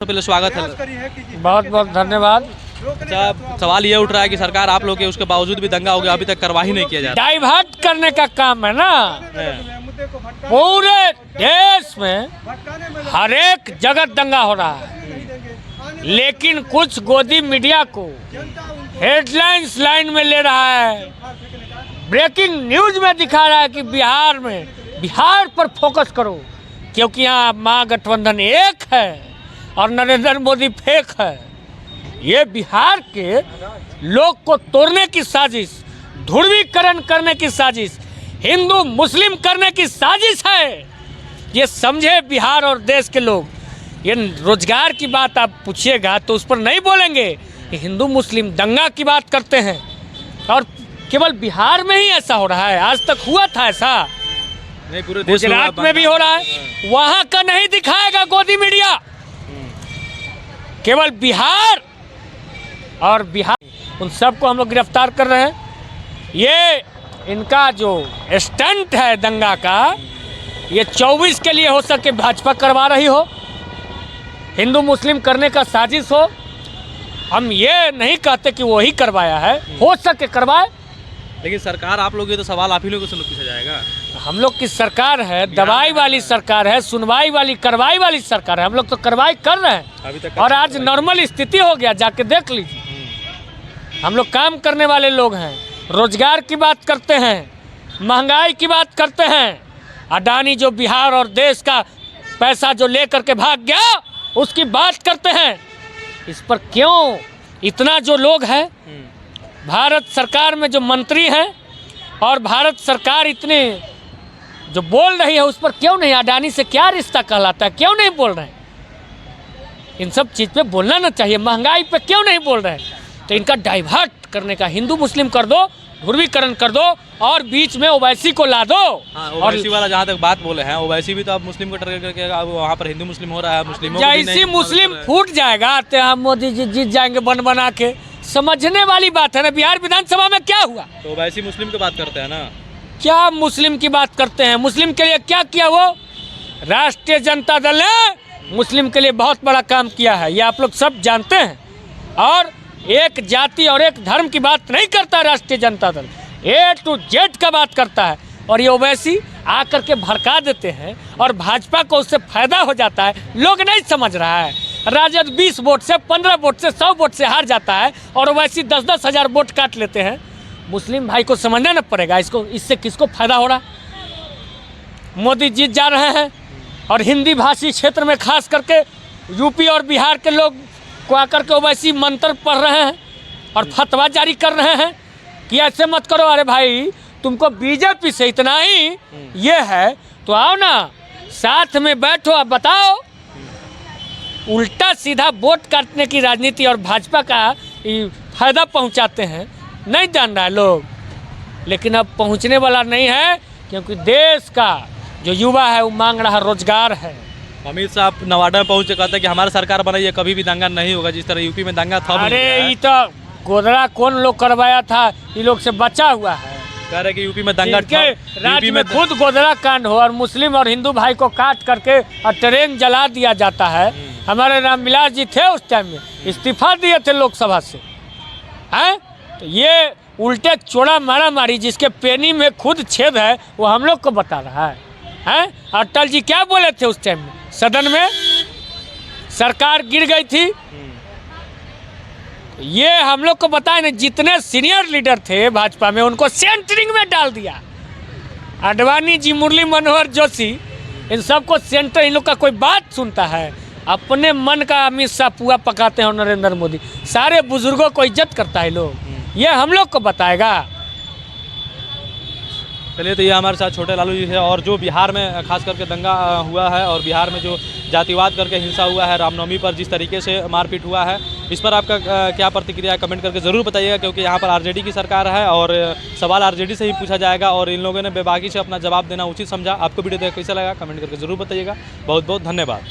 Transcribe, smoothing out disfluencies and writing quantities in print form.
पहले स्वागत है। बहुत बहुत धन्यवाद। सवाल ये उठ रहा है कि सरकार आप लोग के उसके बावजूद भी दंगा हो गया, अभी तक कार्रवाई नहीं किया जा रहा। डाइवर्ट करने का काम है ना। पूरे देश में हर एक जगह दंगा हो रहा है, लेकिन कुछ गोदी मीडिया को हेडलाइंस लाइन में ले रहा है, ब्रेकिंग न्यूज में दिखा रहा है कि बिहार पर फोकस करो, क्योंकि यहाँ महागठबंधन एक है और नरेंद्र मोदी फेक है। ये बिहार के लोग को तोड़ने की साजिश, ध्रुवीकरण करने की साजिश, हिंदू मुस्लिम करने की साजिश है। ये समझे बिहार और देश के लोग। ये रोजगार की बात आप पूछिएगा तो उस पर नहीं बोलेंगे। हिंदू मुस्लिम दंगा की बात करते हैं और केवल बिहार में ही ऐसा हो रहा है। आज तक हुआ था ऐसा? गुजरात में भी हो रहा है, वहाँ का नहीं दिखाएगा गोदी मीडिया। केवल बिहार और बिहार, उन सबको हम लोग गिरफ्तार कर रहे हैं। ये इनका जो स्टंट है दंगा का, ये 24 के लिए हो सके भाजपा करवा रही हो, हिंदू मुस्लिम करने का साजिश हो। हम ये नहीं कहते कि वो ही करवाया है, हो सके करवाए, लेकिन सरकार आप लोग, ये तो सवाल आप ही लोगों से पूछा जाएगा। हम लोग की सरकार है, दवाई वाली सरकार है, सुनवाई वाली कार्रवाई वाली सरकार है। हम लोग तो कार्रवाई कर रहे हैं अभी तक, और आज नॉर्मल स्थिति हो गया, जाके देख लीजिए। हम लोग काम करने वाले लोग हैं, रोजगार की बात करते हैं, महंगाई की बात करते हैं। अडानी जो बिहार और देश का पैसा जो लेकर के भाग गया, उसकी बात करते हैं। इस पर क्यों इतना जो लोग हैं, भारत सरकार में जो मंत्री हैं और भारत सरकार इतने जो बोल रही है, उस पर क्यों नहीं? अडानी से क्या रिश्ता कहलाता है, क्यों नहीं बोल रहे हैं? इन सब चीज़ पे बोलना ना चाहिए। महंगाई पे क्यों नहीं बोल रहे हैं? तो इनका डाइवर्ट करने का, हिंदू मुस्लिम कर दो, ध्रुवीकरण कर दो और बीच में ओवैसी को ला दो। ओवैसी वाला जहाँ तक बात बोले हैं, ओवैसी भी तो अब मुस्लिम को टारगेट करके अब वहाँ पर हिंदू मुस्लिम हो रहा है। मुस्लिमों जैसी मुस्लिम फूट जाएगा तो हम मोदी जी जीत जाएंगे बन बना के। समझने वाली बात है ना। बिहार विधानसभा में क्या हुआ? तो ओवैसी मुस्लिम की बात करते हैं ना। क्या मुस्लिम की बात करते हैं? मुस्लिम के लिए क्या किया? वो राष्ट्रीय जनता दल ने मुस्लिम के लिए बहुत बड़ा काम किया है, ये आप लोग सब जानते हैं। और एक जाति और एक धर्म की बात नहीं करता राष्ट्रीय Janata Dal, A to Z का बात करता है। और ये ओवैसी आकर के भड़का देते हैं और भाजपा को उससे फायदा हो जाता है। लोग नहीं समझ रहा है। राजद 20 वोट से, 15 वोट से, 100 वोट से हार जाता है और ओवैसी 10-10 हज़ार वोट काट लेते हैं। मुस्लिम भाई को समझना न पड़ेगा इसको, इससे किसको फायदा हो रहा है। मोदी जीत जा रहे हैं और हिंदी भाषी क्षेत्र में खास करके यूपी और बिहार के लोग को आकर के ओवैसी मंत्र पढ़ रहे हैं और फतवा जारी कर रहे हैं कि ऐसे मत करो। अरे भाई, तुमको बीजेपी से इतना ही ये है तो आओ ना, साथ में बैठो, अब बताओ। उल्टा सीधा वोट काटने की राजनीति और भाजपा का फायदा पहुंचाते हैं। नहीं जान रहा है लोग, लेकिन अब पहुंचने वाला नहीं है, क्योंकि देश का जो युवा है वो मांग रहा रोजगार है। अमित शाह नवादा में पहुंचे, कहते हैं कि हमारी सरकार बनाई है, कभी भी दंगा नहीं होगा, जिस तरह यूपी में दंगा था। अरे ये तो गोदरा कौन लोग करवाया था, ये लोग से बचा हुआ है। कह रहे कि यूपी में दंगा राज्य में खुद गोदरा कांड हो और मुस्लिम और हिंदू भाई को काट करके और ट्रेन जला दिया जाता है। हमारे रामविलास जी थे उस टाइम में, इस्तीफा दिए थे लोकसभा से, हैं? तो ये उल्टे चोड़ा मारा मारी जिसके पेनी में खुद छेद है, वो हम लोग को बता रहा है, हैं? अटल जी क्या बोले थे उस टाइम में सदन में? सरकार गिर गई थी। ये हम लोग को बताए ना, जितने सीनियर लीडर थे भाजपा में उनको सेंटरिंग में डाल दिया। आडवाणी जी, मुरली मनोहर जोशी, इन सबको सेंटर, इन लोग का कोई बात सुनता है? अपने मन का अमित शाह पुआ पकाते हैं। नरेंद्र मोदी सारे बुजुर्गों को इज्जत करता है लोग, ये हम लोग को बताएगा। चलिए, तो ये हमारे साथ छोटे लालू जी है। और जो बिहार में खास करके दंगा हुआ है और बिहार में जो जातिवाद करके हिंसा हुआ है, रामनवमी पर जिस तरीके से मारपीट हुआ है, इस पर आपका क्या प्रतिक्रिया है कमेंट करके ज़रूर बताइएगा, क्योंकि यहाँ पर आरजेडी की सरकार है और सवाल आरजेडी से ही पूछा जाएगा और इन लोगों ने बेबाकी से अपना जवाब देना उचित समझा। आपको वीडियो देख कैसा लगा कमेंट करके ज़रूर बताइएगा। बहुत बहुत धन्यवाद।